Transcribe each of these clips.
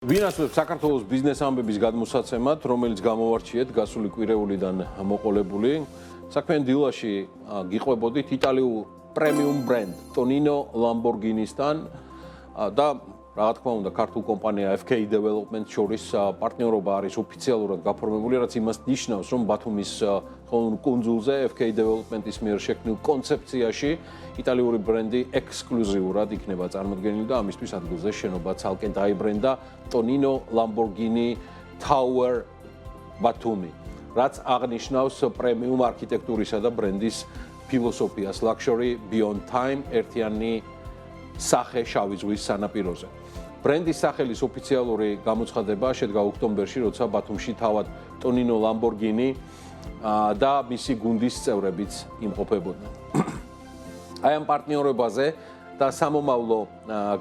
ვინაძლევს საქართველოს ბიზნეს ამბების გადმოსაცემად, რომელიც გამოვარჩიეთ გასული კვირეულიდან მოყოლებული. საქმიან დილაში გიყვებოდით იტალიურ პრემიუმ ბრენდ Tonino Lamborghini-სთან და რა თქმა უნდა ქართულ კომპანია FK Development შორის პარტნიორობა არის ოფიციალურად გაფორმებული, რაც იმას ნიშნავს, რომ ბათუმის კუნძულზე FK Development-ის მიერ შექმნილ კონცეფციაში იტალიური ბრენდი ექსკლუზიურად იქნება წარმოდგენილი და ამისთვის ადგილზე შენობა ცალკე დაიბრენდა Tonino Lamborghini Tower Batumi, რაც აღნიშნავს პრემიუმ არქიტექტურისა და ბრენდის ფილოსოფიას Luxury Beyond Time ერთიანი სახე შავი ზღვის სანაპიროზე. ბრენდის სახელის ოფიციალური გამოცხადება შედგა ოქტომბერში, როცა ბათუმში თავად Tonino Lamborghini და მისი გუნდის წევრებიც იმყოფებოდნენ. აი ამ პარტნიორობაზე და სამომავლო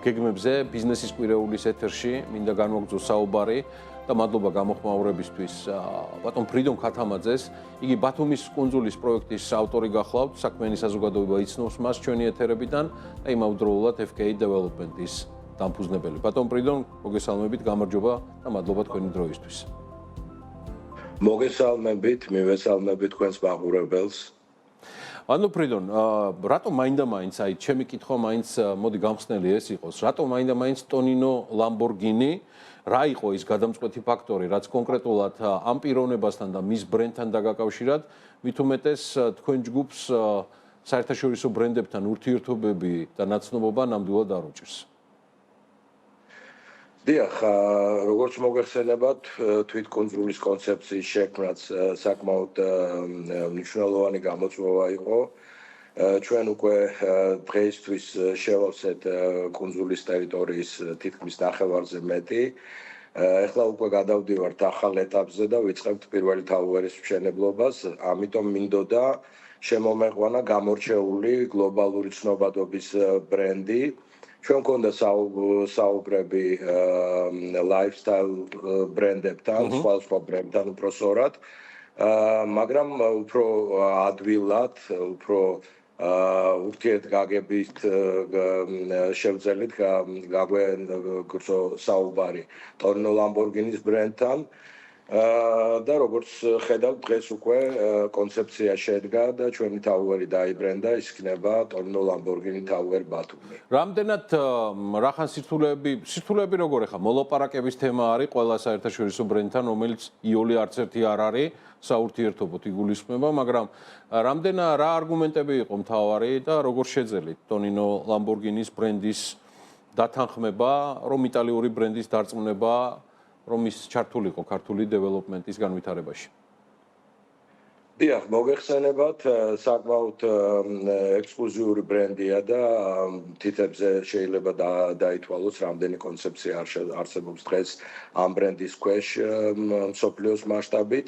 გეგმებზე ბიზნესის კვირეულის ეთერში მინდა განვაგრძო საუბარი და მადლობა გამოხმაურებისთვის ბატონ ფრიდონ ქათამაძეს. იგი ბათუმის კუნძულის პროექტის ავტორი გახლავთ, საქმიანი საზოგადოება იცნობს მას ჩვენი ეთერებიდან და იმავდროულად FK Development-ის დამფუძნებელი. ბატონ ფრიდონ, მოგესალმებით, გამარჯობა და მადლობა თქვენი დროისთვის. მოგესალმებით, მივესალმებით თქვენს მაყურებელს. ბატონ ფრიდონ, რატომ მაინდა-მაინც, აი, ჩემი კითხვა მაინც მოდი გამხსნელი ეს იყოს, რატომ მაინდა-მაინც Tonino Lamborghini, რა იყო ის გადამწყვეტი ფაქტორი, რაც კონკრეტულად ამ პიროვნებასთან და მის ბრენდთან დაგაკავშირად, მით უმეტეს თქვენ ჯგუფს საერთაშორისო ბრენდებთან ურთიერთობები და ნაცნობობა ნამდვილად არ უჭირს. დიახ, როგორც მოგეხსენებათ, თვითკუნძულის კონცეფციის შექმნაც საკმაოდ მნიშვნელოვანი გამოწვევა იყო. ჩვენ უკვე დღეისთვის შევავსეთ კუნძულის ტერიტორიის თითქმის ნახევარზე მეტი. ეხლა უკვე გადავდივართ ახალ ეტაპზე და ვიწყებთ პირველი თაუერის მშენებლობას, ამიტომ მინდოდა შემომეყვანა გამორჩეული გლობალური ცნობადობის ბრენდი. ჩვენ გვქონდა საუბრები lifestyle ბრენდებთან, სხვა ბრენდთან უпроსორად, მაგრამ უფრო ადვილად, უფრო ურთიერთგაგებით შევძელით გაგვეგვცო საუბარი Tonino Lamborghini-ის ბრენდთან და როგორც ხედავთ, დღეს უკვე კონცეფცია შედგა და ჩვენი თაუერი დაიბრენდა, ის იქნება Tonino Lamborghini Tower Batumi. რამდენად რახან სირთულეები როგორ ხა მოლაპარაკების თემა არის ყველა საერთაშორისო ბრენდთან, რომელიც იოლი არც ერთი არ არის საურთიერთობოდ იგულისხმება, მაგრამ რა არგუმენტები იყო მთავარი და როგორ შეძელით Tonino Lamborghini-ის ბრენდის დათანხმება, რომ იტალიური ბრენდის დარწმუნება რომ ის ჩართულიყო ქართული დეველოპმენტის განვითარებაში. დიახ, მოგეხსენებათ, საკმაოდ ექსკლუზიური ბრენდია და თითებზე შეიძლება დაითვალოს, რამდენი კონცეფცია არსებობს დღეს ამ ბრენდის ქვეშ მსოფლიოს მასშტაბით.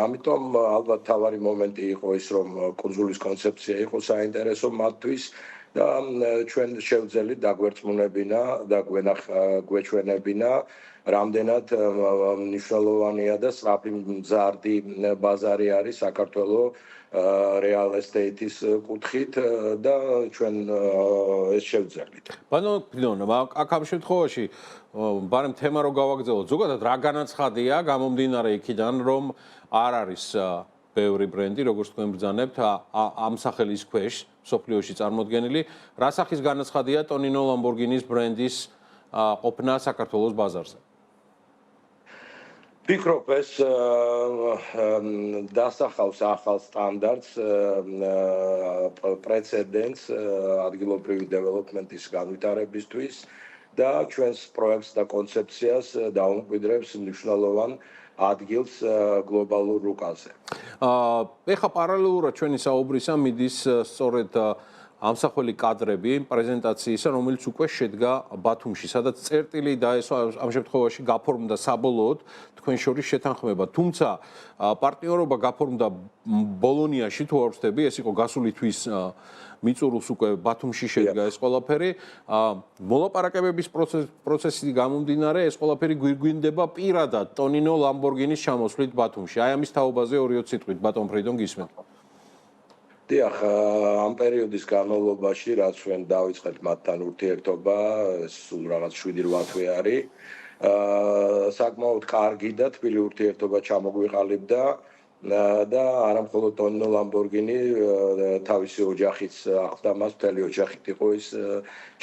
ამიტომ ალბათ თავარი მომენტი იყო ის, რომ კუნძულის კონცეფცია იყო საინტერესო მათთვის. და ჩვენ შევძელით დაგვერწმუნებინა და გვეჩვენებინა, რამდენად მნიშვნელოვანია და სწრაფი მზარდი ბაზარი არის საქართველოს real estate-ის კუთხით და ჩვენ ეს შევძელით. ბატონ ფრიდონ, აქ ამ შემთხვევაში ბარემ თემა რო გავაგრძელოთ, ზოგადად რა განაცხადია გამომდინარე იქიდან, რომ არ არის ბევრი ბრენდი, როგორც თქვენ ბრძანებთ, ამ სახელის ქვეშ სოფლიოში წარმოდგენილი, რა სახის განაცხადია Tonino Lamborghini-ის ბრენდის ყოფნა საქართველოს ბაზარზე? ვფიქრობ, ეს დასახავს ახალ სტანდარტს, პრეცედენტს ადგილობრივი დეველოპმენტის განვითარებისთვის და ჩვენს პროექტს და კონცეფციას დაუმკვიდრებს მნიშვნელოვან ადგილს გლობალურ რუკაზე. ეხა პარალელურად ჩვენი საუბრისა მიდის სწორედ ამსახველი კადრები პრეზენტაციისა, რომელიც უკვე შედგა ბათუმში, სადაც წერტილი დაესვა ამ შემთხვევაში გაფორმდა საბოლოოდ თქვენ შორის შეთანხმება. თუმცა პარტნიორობა გაფორმდა ბოლონიაში, თუ არ ვცდები, ეს იყო გასული თვის მიწურულს უკვე ბათუმში შედგა ეს ყველაფერი. მოლაპარაკებების პროცესის გამომდინარე, ეს ყველაფერი გვირგვინდება პირადად Tonino Lamborghini-ის ჩამოსვლით ბათუმში. აი ამის თაობაზე 2 სიტყვით, ბატონ ფრიდონ, გისმენთ. დიახ, ამ პერიოდის განმავლობაში, რაც ჩვენ დავიწყეთ მათთან ურთიერთობა, სულ რაღაც 7-8 თვე არის. საკმაოდ კარგი და თბილი ურთიერთობა ჩამოგვიყალიბდა და არა მხოლოდ ტონინო ლამბორგინი თავისი ოჯახიც ახლდა მას, მთელი ოჯახით იყო ის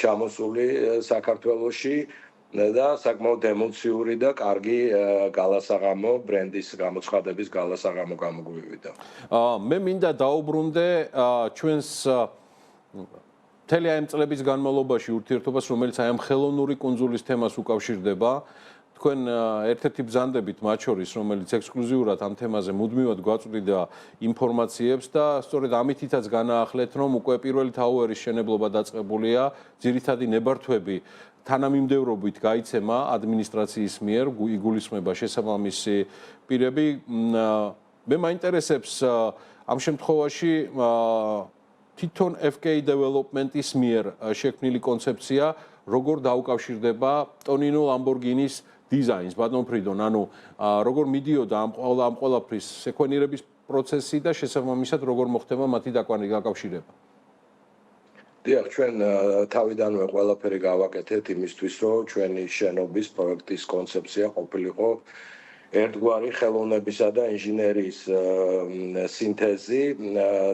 ჩამოსული საქართველოში და საკმაოდ ემოციური და კარგი გალასაღამო ბრენდის გამოცხადების გალასაღამო გამოგვივიდა. მე მინდა დაუბრუნდე ჩვენს მთელი ამ წლების განმავლობაში ურთიერთობას, რომელიც აი ამ ხელოვნური კუნძულის თემას უკავშირდება. თქვენ ერთ-ერთი ბრძანდებით მათ შორის, რომელიც ექსკლუზიურად ამ თემაზე მუდმივად გვაწვდიდა ინფორმაციებს და სწორედ ამითითაც განაახლეთ, რომ უკვე პირველი თაუერის შენებლობა დაწყებულია, ძირითადი ნებართვები თანამიმდევრობით გაიცემა ადმინისტრაციის მიერ, იგულისხმება შესაბამისი პირები. მე მაინტერესებს ამ შემთხვევაში თვითონ FK Development-ის მიერ შექმნილი კონცეფცია როგორ დაუკავშირდება ტონინო ლამბორგინის დიზაინს, ბატონ ფრიდონ, ანუ როგორ მიდიოდა ამ ყველაფრის სეკვენირების პროცესი და შესაბამისად როგორ მოხდება მათი დაკავშირება. დიახ, ჩვენ თავიდანვე ყველაფერი გავაკეთეთ იმისთვის, რომ ჩვენი შენობის პროექტის კონცეფცია ყოფილიყო ერთგვარი ხელოვნებისა და ინჟინერიის სინთეზი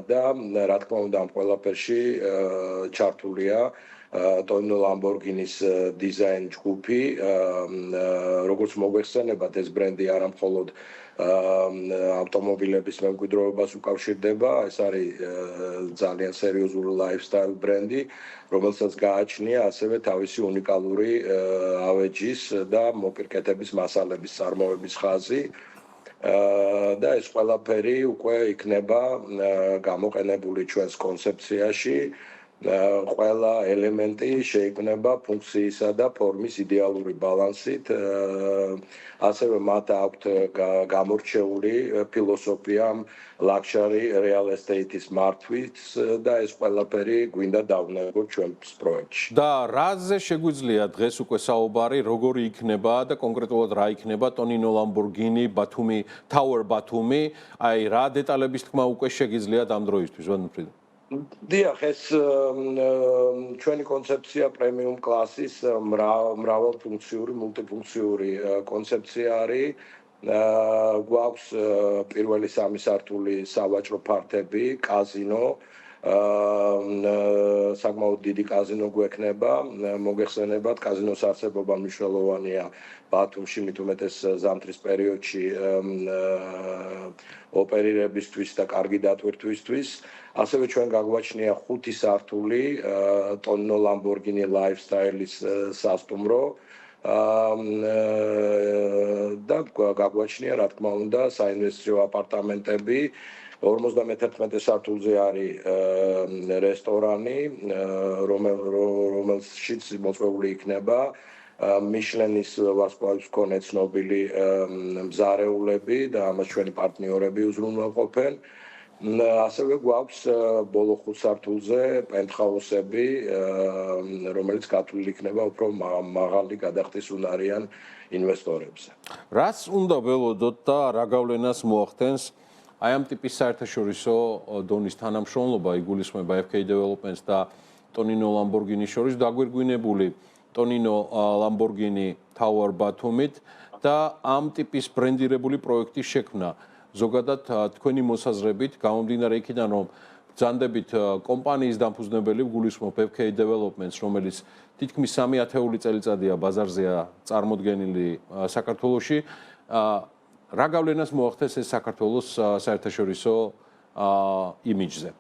და რა თქმა უნდა ამ ყველაფერში ჩართულია ტონინო ლამბორგინის დიზაინ ჯგუფი, როგორც მოგვეხსენებათ, ეს ბრენდი არა მხოლოდ ავტომობილების მემკვიდრეობას უკავშირდება, ეს არის ძალიან სერიოზული lifestyle ბრენდი, რომელსაც გააჩნია ასევე თავისი უნიკალური ავეჯის და მოპირკეთების მასალების წარმოების ხაზი. და ეს ყველაფერი უკვე იქნება გამოყენებული ჩვენს კონცეფციაში. ყველა ელემენტი შეიქმნება ფუნქციისა და ფორმის იდეალური ბალანსით. ასევე მათ აქვთ გამორჩეული ფილოსოფია luxury real estate-ის მართვის და ეს ყველაფერი გვინდა დავნებოთ ჩვენს პროექტში. და რაზე შეგვიძლია დღეს უკვე საუბარი, როგორი იქნება და კონკრეტულად რა იქნება ტონინო ლამბორგინი ბათუმი Tower ბათუმი, აი რა დეტალების თქმა უკვე შეგიძლიათ ამ დროისთვის, ბატონ ფრიდონ. დიახ, ეს ჩვენი კონცეფცია პრემიუმ კლასის მრავალფუნქციური, მულტიფუნქციური კონცეფცია არის. გვაქვს პირველი 3 სართული სავაჭრო ფართები, კაზინო, საკმაოდ დიდი კაზინო გვექნება. მოგეხსენებათ, კაზინოს არსებობა მნიშვნელოვანია ბათუმში, მით უმეტეს ზამთრის პერიოდში ოპერირებისთვის და კარგი დატვირთვისთვის. ასევე ჩვენ გაგვაჩნია 5 სართული ტონინო ლამბორგინი lifestyle-ის სასტუმრო და გაგვაჩნია, რა თქმა უნდა, საინვესტიციო აპარტამენტები. 51 სართულზე არის რესტორანი, რომელშიც მოწვეული იქნება მიშლენის ვარსკვლავის მქონე ცნობილი მზარეულები და ამას ჩვენი პარტნიორები უზრუნველყოფენ. ასევე გვაქვს ბოლო 5 სართულზე პენტჰაუსები, რომელიც გათვლილი იქნება უფრო მაღალი გადახდის უნარიან ინვესტორებზე. რას უნდა ველოდოთ და რა გავლენას მოახდენს აი ამ ტიპის საერთაშორისო დონის თანამშრომლობა იგულისხმება FK Developments და ტონინო ლამბორგინის შორის დაგვირგვინებული ტონინო ლამბორგინი Tower ბათუმით და ამ ტიპის ბრენდირებული პროექტის შექმნა. ზოგადად თქვენი მოსაზრებით გამომდინარე იქიდან, რომ ბრძანდებით კომპანიის დამფუძნებელი გულისხმობ FK Developments, რომელიც თითქმის 3 ათეული წელიწადია ბაზარზეა წარმოდგენილი საქართველოში, რა გავლენას მოახდენს ეს საქართველოს საერთაშორისო იმიჯზე?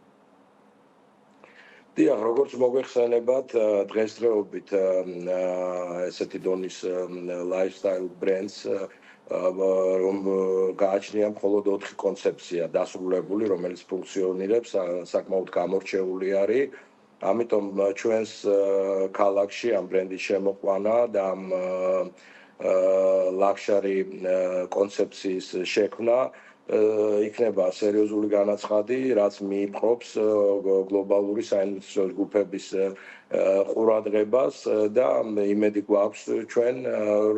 დიახ, როგორც მოგვეხსენებათ, დღესდღეობით ესეთი დონის lifestyle brands რომ გააჩნია მხოლოდ 4 კონცეფცია დასრულებული, რომელიც ფუნქციონირებს, საკმაოდ გამორჩეული არის. ამიტომ ჩვენს ქალაქში ამ ბრენდის შემოყვანა და ამ luxury კონცეფციის შექმნა იქნება სერიოზული განაცხადი, რაც მიიპყრობს გლობალური საინვესტიციო ჯგუფების ყურადღებას და იმედი გვაქვს ჩვენ,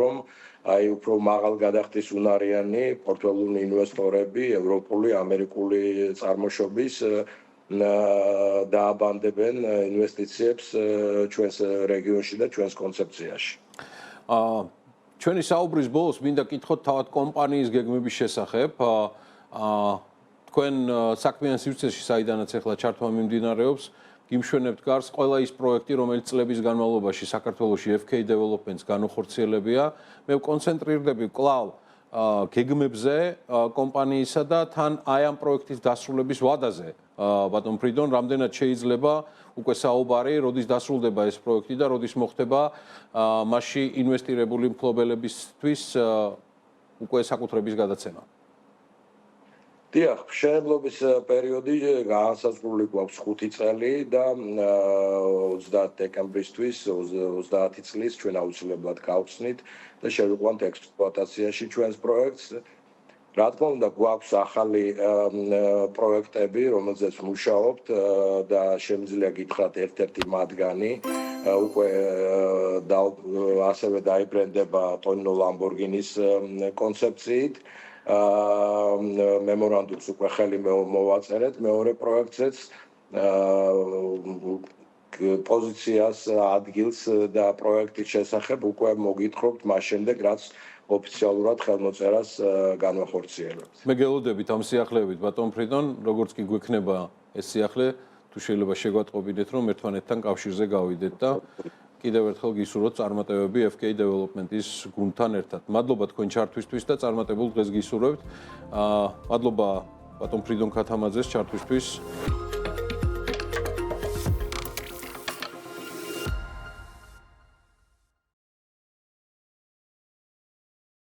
რომ აი უფრო მაღალ გადახდის უნარიანი პორტფელიური ინვესტორები, ევროპული, ამერიკული წარმოშობის დააბანდებენ ინვესტიციებს ჩვენს რეგიონში და ჩვენს კონცეფციაში. ჩვენი საუბრის ბოლოს მინდა კითხოთ თავად კომპანიის გეგმების შესახებ. თქვენ საქმიან სივრცეში, საიდანაც ახლა ჩართვა მიმდინარეობს, გიმშვენებთ გარს ყველა ის პროექტი, რომელიც წლების განმავლობაში საქართველოში FK Development-ს განუხორციელებია. მე ვკონცენტრირდები კვლავ გეგმებზე კომპანიისა და თან აი ამ პროექტის დასრულების ვადაზე. ბატონ ფრიდონ, რამდენად შეიძლება უკვე საუბარი, როდის დასრულდება ეს პროექტი და როდის მოხდება მასში ინვესტირებული მფლობელებისთვის უკვე საკუთრების გადაცემა? დიახ, მშენებლობის პერიოდი განსაზღვრული გვაქვს 5 წელი და 30 დეკემბრისთვის 30 წლის ჩვენ აუცილებლად გავხსნით და შევიყვანთ ექსპლუატაციაში ჩვენს პროექტს. რა თქმა უნდა, გვაქვს ახალი პროექტები, რომელზეც მუშაობთ და შემიძლია გითხრათ ერთ-ერთი მათგანი უკვე ასევე დაიბრენდება ტონინო ლამბორგინის კონცეფციით. მემორანდუმს უკვე ხელი მოვაწერეთ მეორე პროექტზეც პოზიციას ადგილს და პროექტის შესახებ უკვე მოგითხრობთ მას შემდეგ რაც ოფიციალურად ხელმოწერას განვახორციელებთ. მე გელოდებით ამ სიახლეებით ბატონ ფრიდონ, როგორც კი გვექნება ეს სიახლე, თუ შეიძლება შეგვატყობინეთ, რომ ერთმანეთთან კავშირზე გავიდეთ და კიდევ ერთხელ გისურვოთ წარმატებები FK Development-ის გუნდთან ერთად. მადლობა თქვენ ჩართვისთვის და წარმატებულ დღეს გისურვებთ. მადლობა ბატონ ფრიდონ ქათამაძეს ჩართვისთვის.